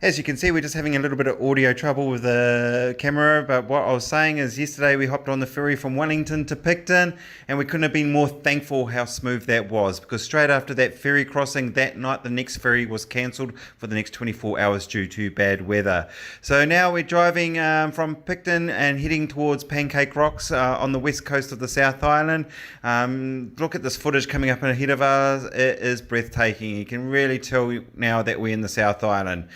As you can see, we're just having a little bit of audio trouble with the camera, but what I was saying is yesterday we hopped on the ferry from Wellington to Picton, and we couldn't have been more thankful how smooth that was, because straight after that ferry crossing that night, the next ferry was cancelled for the next 24 hours due to bad weather. So now we're driving from Picton and heading towards Pancake Rocks on the west coast of the South Island. Look at this footage coming up ahead of us. It is breathtaking. You can really tell now that we're in the South Island.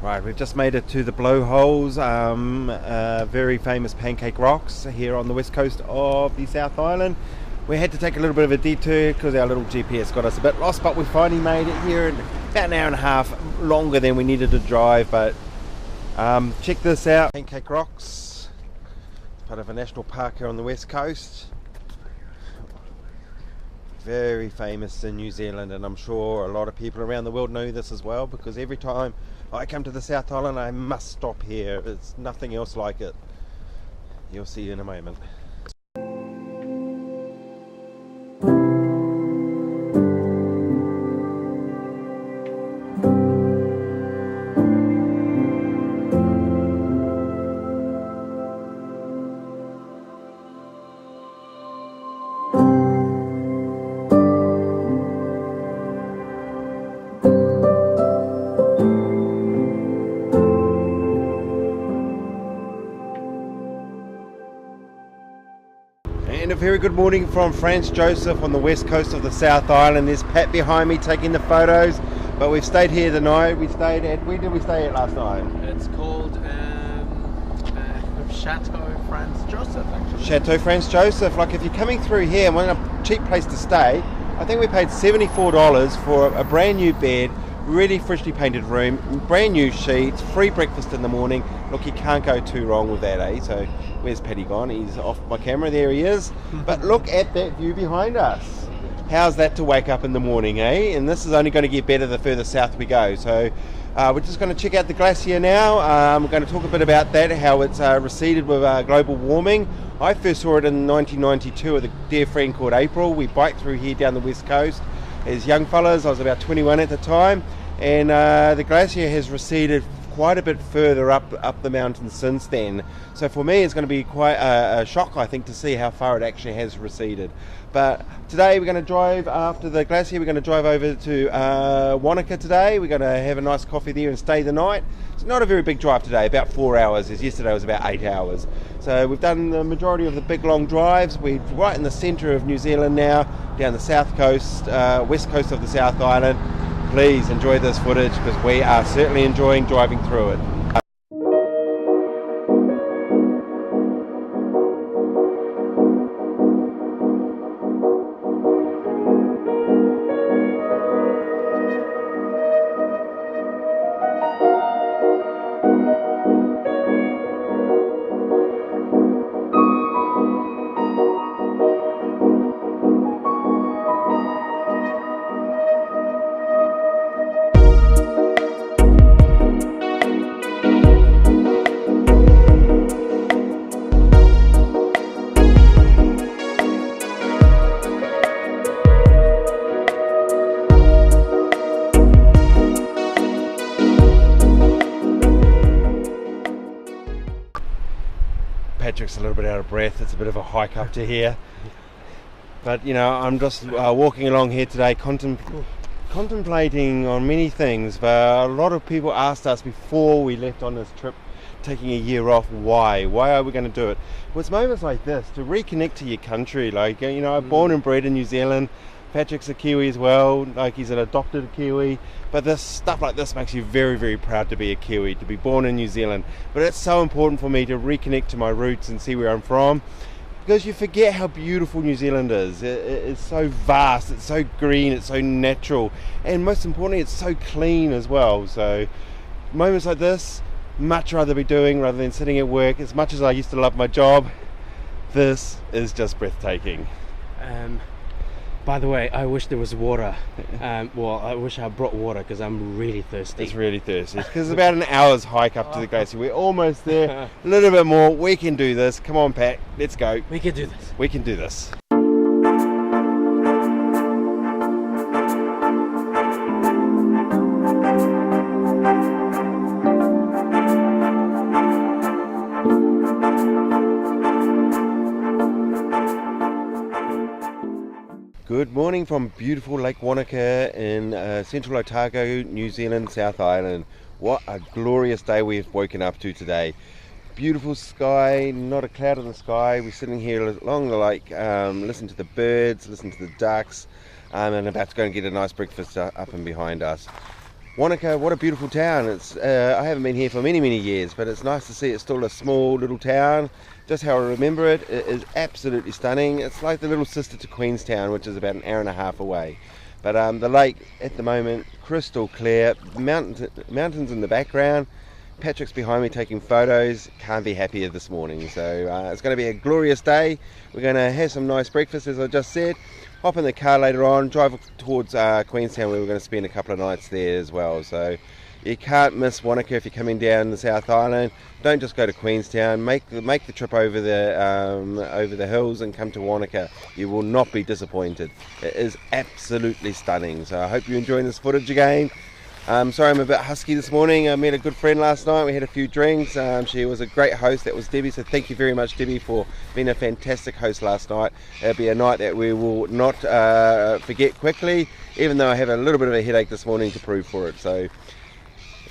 Right, we've just made it to the blowholes, very famous Pancake Rocks here on the west coast of the South Island. We had to take a little bit of a detour because our little GPS got us a bit lost, but we finally made it here in about an hour and a half longer than we needed to drive. But check this out, Pancake Rocks, part of a national park here on the west coast. Very famous in New Zealand, and I'm sure a lot of people around the world know this as well, because every time I come to the South Island I must stop here. It's nothing else like it. You'll see in a moment. And a very good morning from Franz Joseph on the west coast of the South Island. There's Pat behind me taking the photos, but we've stayed here tonight. We stayed at, where did we stay at last night? It's called Chateau Franz Joseph, actually. Chateau Franz Joseph. Like, if you're coming through here and want a cheap place to stay, I think we paid $74 for a brand new bed, really freshly painted room, brand new sheets, free breakfast in the morning. Look, you can't go too wrong with that, eh? So where's Paddy gone? He's off my camera. There he is. But look at that view behind us. How's that to wake up in the morning, eh? And this is only going to get better the further south we go. So we're just going to check out the glacier now. We're going to talk a bit about that, how it's receded with global warming. I first saw it in 1992 with a dear friend called April. We biked through here down the west coast as young fellas. I was about 21 at the time, and the glacier has receded quite a bit further up the mountain since then. So for me it's going to be quite a shock, I think, to see how far it actually has receded. But today we're going to drive, after the glacier, we're going to drive over to Wanaka today. We're going to have a nice coffee there and stay the night. It's not a very big drive today, about 4 hours, as yesterday was about 8 hours. So we've done the majority of the big long drives. We're right in the centre of New Zealand now, down the south coast, west coast of the South Island. Please enjoy this footage, because we are certainly enjoying driving through it. Patrick's a little bit out of breath. It's a bit of a hike up to here. But you know, I'm just walking along here today, contemplating on many things. But a lot of people asked us before we left on this trip, taking a year off, why are we going to do it? Well, it's moments like this to reconnect to your country. Like, you know, I'm born and bred in New Zealand. Patrick's a Kiwi as well, like he's an adopted Kiwi, but this stuff like this makes you very, very proud to be a Kiwi, to be born in New Zealand. But it's so important for me to reconnect to my roots and see where I'm from, because you forget how beautiful New Zealand is. It's so vast, it's so green, it's so natural, and most importantly, it's so clean as well. So moments like this, much rather be doing rather than sitting at work. As much as I used to love my job, this is just breathtaking. By the way, I wish there was water. Well, I wish I brought water because I'm really thirsty. It's really thirsty because it's about an hour's hike up to the glacier. We're almost there. A little bit more. We can do this. Come on, Pat. Let's go. We can do this. We can do this. Good morning from beautiful Lake Wanaka in central Otago, New Zealand, South Island. What a glorious day we've woken up to today. Beautiful sky, not a cloud in the sky. We're sitting here along the lake, listening to the birds, listening to the ducks, and about to go and get a nice breakfast up and behind us. Wanaka, what a beautiful town. It's I haven't been here for many years, but it's nice to see it's still a small little town. Just how I remember it, it is absolutely stunning. It's like the little sister to Queenstown, which is about an hour and a half away. But the lake at the moment, crystal clear, mountains in the background. Patrick's behind me taking photos. Can't be happier this morning. So it's going to be a glorious day. We're going to have some nice breakfast, as I just said. Hop in the car later on, drive towards Queenstown, where we're going to spend a couple of nights there as well. So you can't miss Wanaka if you're coming down the South Island. Don't just go to Queenstown. Make the trip over the hills and come to Wanaka. You will not be disappointed. It is absolutely stunning. So I hope you're enjoying this footage again. Sorry I'm a bit husky this morning. I met a good friend last night. We had a few drinks. She was a great host. That was Debbie. So thank you very much, Debbie, for being a fantastic host last night. It'll be a night that we will not forget quickly, even though I have a little bit of a headache this morning to prove for it. So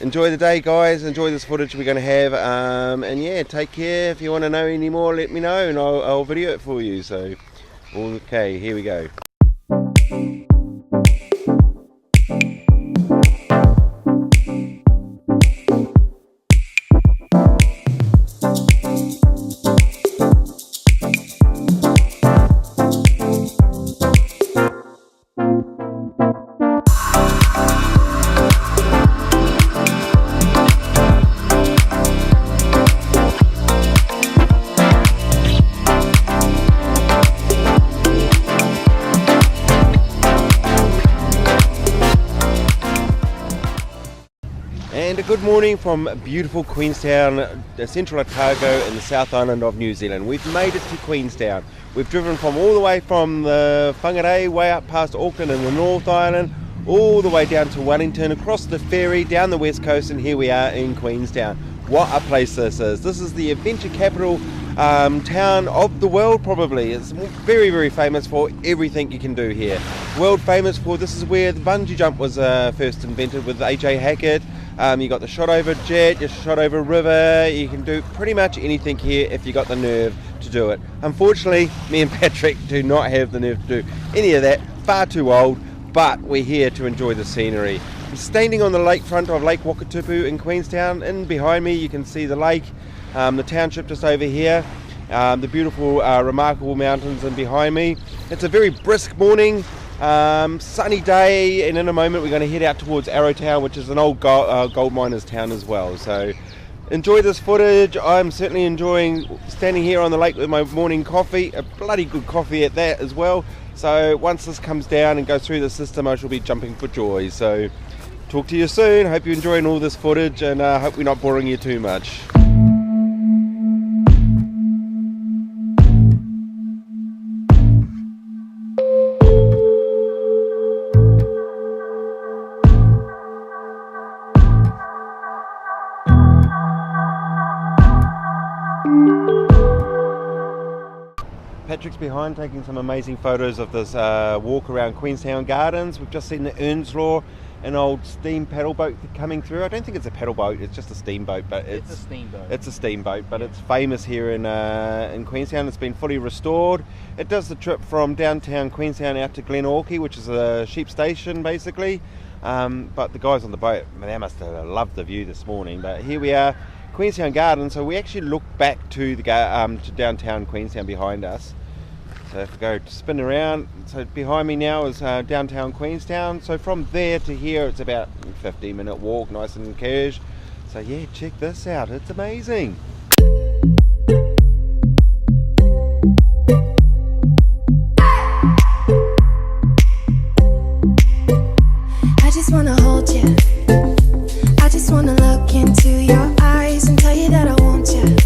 enjoy the day, guys. Enjoy this footage we're going to have. And yeah, take care. If you want to know any more, let me know and I'll video it for you. So, okay, here we go. And a good morning from beautiful Queenstown, central Otago in the South Island of New Zealand. We've made it to Queenstown. We've driven from all the way from the Whangarei, way up past Auckland in the North Island, all the way down to Wellington, across the ferry, down the west coast, and here we are in Queenstown. What a place this is. This is the adventure capital town of the world, probably. It's very famous for everything you can do here. World famous for, this is where the bungee jump was first invented with A.J. Hackett. You got the shot over jet, you shot over river. You can do pretty much anything here if you got the nerve to do it. Unfortunately, me and Patrick do not have the nerve to do any of that. Far too old, but we're here to enjoy the scenery. I'm standing on the lakefront of Lake Wakatupu in Queenstown, and behind me you can see the lake, the township just over here, the beautiful remarkable mountains and behind me. It's a very brisk morning, sunny day, and in a moment we're going to head out towards Arrowtown, which is an old gold miners town as well. So enjoy this footage. I'm certainly enjoying standing here on the lake with my morning coffee, a bloody good coffee at that as well. So once this comes down and goes through the system, I shall be jumping for joy. So talk to you soon. Hope you're enjoying all this footage, and hope we're not boring you too much. Patrick's behind taking some amazing photos of this walk around Queenstown Gardens. We've just seen the Earnslaw, an old steam paddle boat coming through. I don't think it's a paddle boat, it's just a steamboat, but it's a steamboat. It's a steamboat, but it's famous here in Queenstown. It's been fully restored. It does the trip from downtown Queenstown out to Glenorchy, which is a sheep station basically. But the guys on the boat, they must have loved the view this morning. But here we are, Queenstown Gardens. So we actually look back to the to downtown Queenstown behind us. So if we go to spin around, so behind me now is downtown Queenstown. So from there to here, it's about a 15-minute walk, nice and cash. So yeah, check this out. It's amazing. I just wanna hold you. I just wanna look into your eyes and tell you that I want you.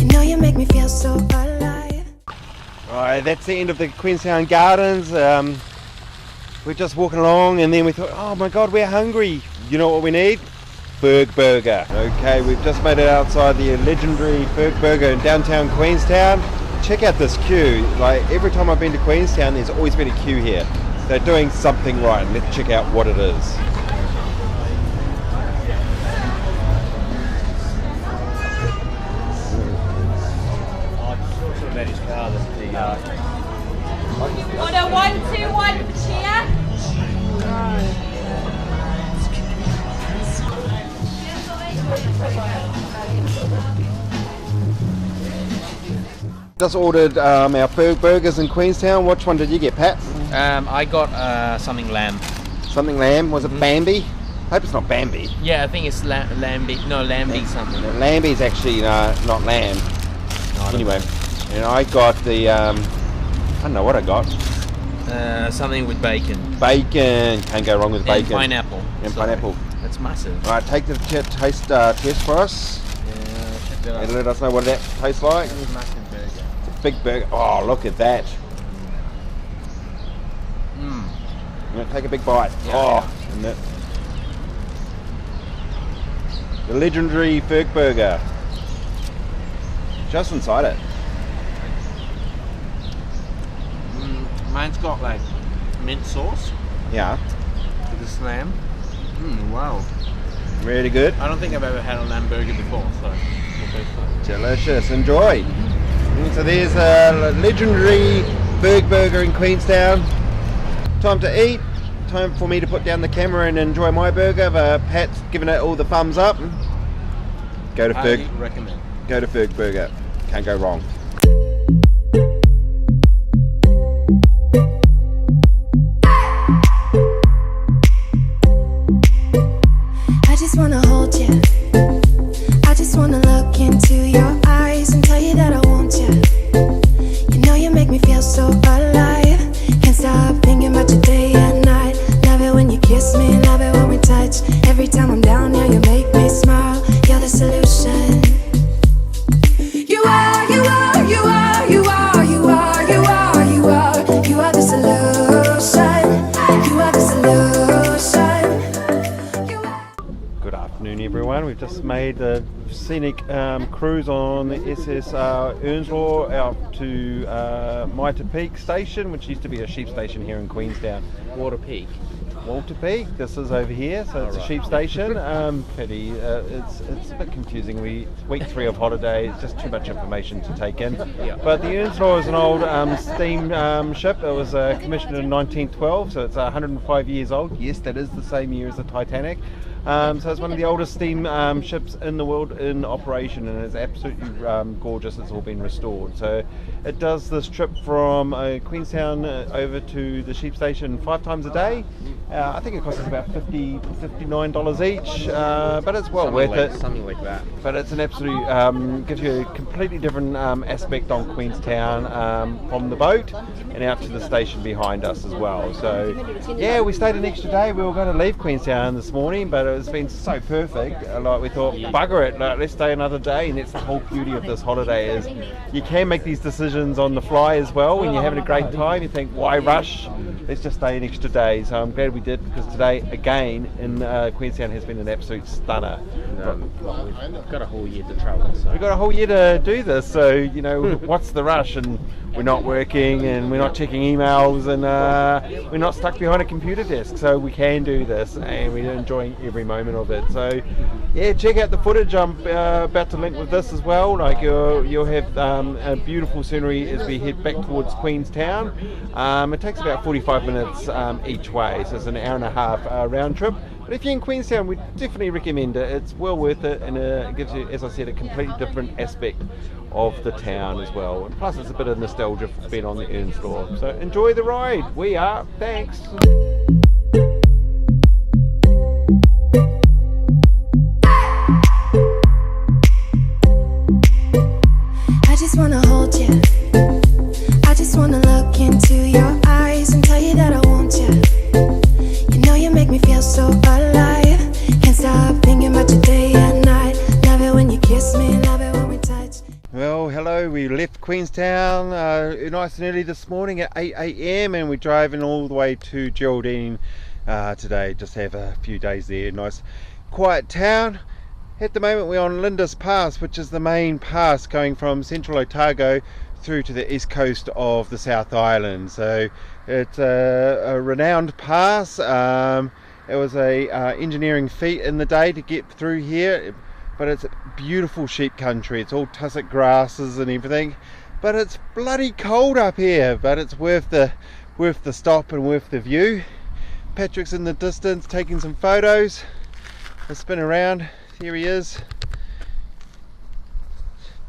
You know you make me feel so alive. Alright, that's the end of the Queenstown Gardens. We're just walking along and then we thought, oh my god, we're hungry. You know what we need? Ferg Burger. Okay, we've just made it outside the legendary Ferg Burger in downtown Queenstown. Check out this queue. Like every time I've been to Queenstown, there's always been a queue here. They're doing something right. Let's check out what it is. Order 121 for chair. Just ordered our Ferg Burgers in Queenstown. Which one did you get, Pat? I got something lamb. Something lamb. Was it Bambi? I hope it's not Bambi. Yeah, I think it's lamby. No, lamby something. Lambi's actually not lamb. Anyway, and I got the I don't know what I got. Something with bacon. Bacon. Can't go wrong with bacon. And pineapple. And So, pineapple. That's massive. Alright, take the taste test for us. Yeah, check that And out. let us know what that tastes like. It's a massive burger. It's a big burger. Oh, look at that. Mm. I'm going to take a big bite. Yeah, and that. The legendary Ferg Burger. Just inside it. Mine's got like mint sauce Yeah, with this lamb. Wow. really good. I don't think I've ever had a lamb burger before, so it's the first time. Delicious. Enjoy. So there's a legendary Ferg Burger in Queenstown. Time to eat. Time for me to put down the camera and enjoy my burger. Pat's giving it all the thumbs up. Go to Highly Ferg. recommend. Go to Ferg Burger. Can't go wrong. I just wanna hold you. I just wanna look into your eyes and tell you that I want you. You know you make me feel so alive. Can't stop thinking about you day and night. Love it when you kiss me, love it when we touch. Every time I'm down here, you make me smile. You're the solution. You are, you are, you are, you are, you are, you are, you are. You are the solution. You are the solution. You are. Good afternoon, everyone. We've just made a scenic cruise on the SS Earnslaw out to Mitre Peak Station, which used to be a sheep station here in Queenstown. Water Peak. Walter Peak, this is over here, so it's a sheep station. Pity, it's a bit confusing. Week 3 of holiday, it's just too much information to take in. Yeah. But the Earnslaw is an old steam ship. It was commissioned in 1912, so it's 105 years old. Yes, that is the same year as the Titanic. So it's one of the oldest steam ships in the world in operation, and it's absolutely gorgeous. It's all been restored. So it does this trip from Queenstown over to the sheep station 5 times a day. I think it costs us about $59 each, but it's well worth it. Something like that. But it's an absolute, gives you a completely different aspect on Queenstown from the boat and out to the station behind us as well. So yeah, we stayed an extra day. We were going to leave Queenstown this morning, but it's been so perfect. Like we thought, bugger it, let's stay another day. And that's the whole beauty of this holiday is you can make these decisions on the fly as well. When you're having a great time, you think, why rush? Let's just stay an extra day. So I'm glad we did, because today again in Queenstown has been an absolute stunner. We've got a whole year to travel, so We've got a whole year to do this, so you know what's the rush, and we're not working and we're not checking emails and we're not stuck behind a computer desk, so we can do this and we're enjoying every moment of it. So yeah, check out the footage. I'm about to link with this as well. Like you'll have a beautiful scenery as we head back towards Queenstown. It takes about 45 minutes each way, so it's an hour and a half round trip. But if you're in Queenstown, we definitely recommend it. It's well worth it, and it gives you, as I said, a completely different aspect of the town as well. And plus, it's a bit of nostalgia for being on the Earnslaw. So enjoy the ride. We are. Thanks. I just wanna hold you. I just wanna look into your eyes and tell you that I want you. You know you make me feel so alive. Can't stop thinking about you day and night. Love it when you kiss me, love it when we touch. Well, hello. We left Queenstown nice and early this morning at 8 a.m. and we're driving all the way to Geraldine today. Just have a few days there. Nice, quiet town. At the moment we're on Lindis Pass, which is the main pass going from central Otago through to the east coast of the South Island. So it's a renowned pass. It was a engineering feat in the day to get through here, but it's beautiful sheep country. It's all tussock grasses and everything, but it's bloody cold up here, but it's worth the stop and worth the view. Patrick's in the distance taking some photos. I'll spin around. Here he is,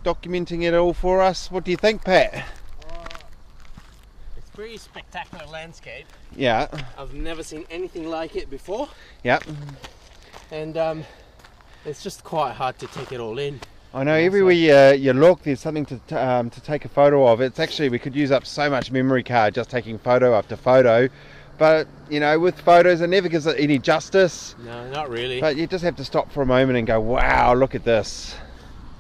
documenting it all for us. What do you think, Pat? It's a pretty spectacular landscape. Yeah. I've never seen anything like it before. Yeah. And it's just quite hard to take it all in. I know, everywhere you look, there's something to take a photo of. It's actually, we could use up so much memory card just taking photo after photo. But, you know, with photos, it never gives it any justice. No, not really. But you just have to stop for a moment and go, wow, look at this.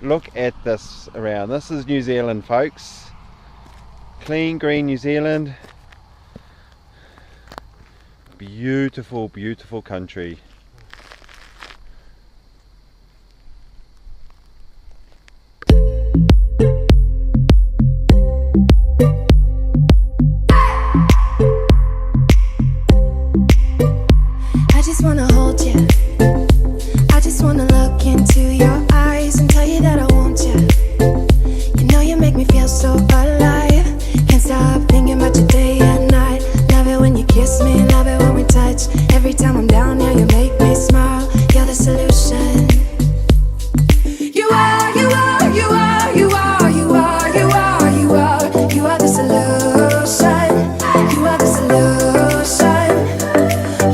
Look at this around. This is New Zealand, folks. Clean, green New Zealand. Beautiful, beautiful country. I just wanna hold you. I just wanna look into your eyes and tell you that I want you. You know you make me feel so alive. Can't stop thinking about you day and night. Love it when you kiss me, love it when we touch. Every time I'm down here, you make me smile. You're the solution. You are, you are, you are, you are, you are, you are, you are. You are the solution. You are the solution.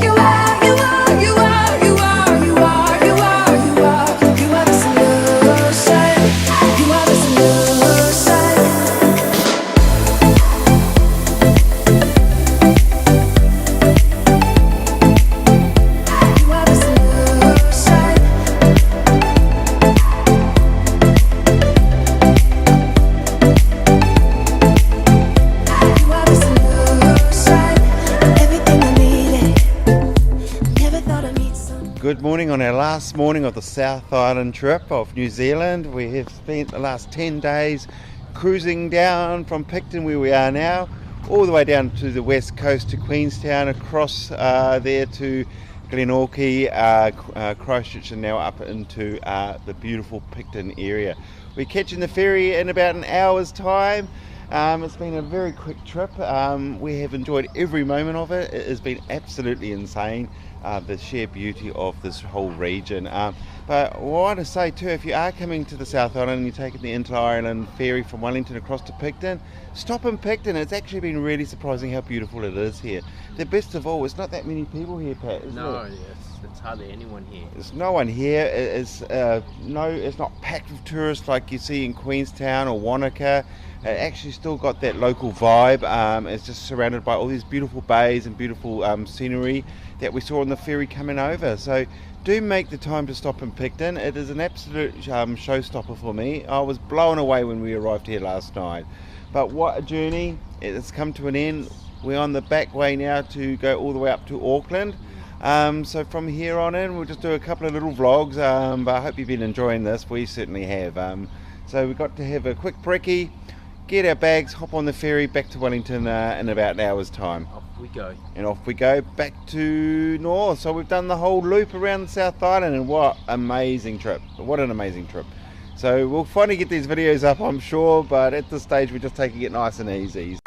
You are, you are, you are, you are, you are, you are, you are. You are the solution. You are the solution. You are the solution. You are the solution. Everything I needed. Never thought I'd meet someone. Good morning on our last morning of the South Island trip of New Zealand. We have spent the last 10 days cruising down from Picton, where we are now, all the way down to the west coast to Queenstown, across there to Glenorchy, Christchurch, and now up into the beautiful Picton area. We're catching the ferry in about an hour's time. It's been a very quick trip. We have enjoyed every moment of it. It has been absolutely insane, the sheer beauty of this whole region. But I want to say too, if you are coming to the South Island and you're taking the inter-island ferry from Wellington across to Picton, stop in Picton. It's actually been really surprising how beautiful it is here. The best of all, it's not that many people here, Pat, isn't No, it? yes, there's hardly anyone here. There's no one here. It's not packed with tourists like you see in Queenstown or Wanaka. It actually still got that local vibe. It's just surrounded by all these beautiful bays and beautiful scenery that we saw on the ferry coming over. So do make the time to stop in Picton. It is an absolute showstopper for me. I was blown away when we arrived here last night. But what a journey. It's come to an end. We're on the back way now to go all the way up to Auckland. So from here on in, we'll just do a couple of little vlogs, but I hope you've been enjoying this. We certainly have. So we got to have a quick brekkie, get our bags, hop on the ferry back to Wellington in about an hour's time. Off we go. And off we go back to north. So we've done the whole loop around the South Island, and what amazing trip. What an amazing trip. So we'll finally get these videos up, I'm sure, but at this stage we're just taking it nice and easy.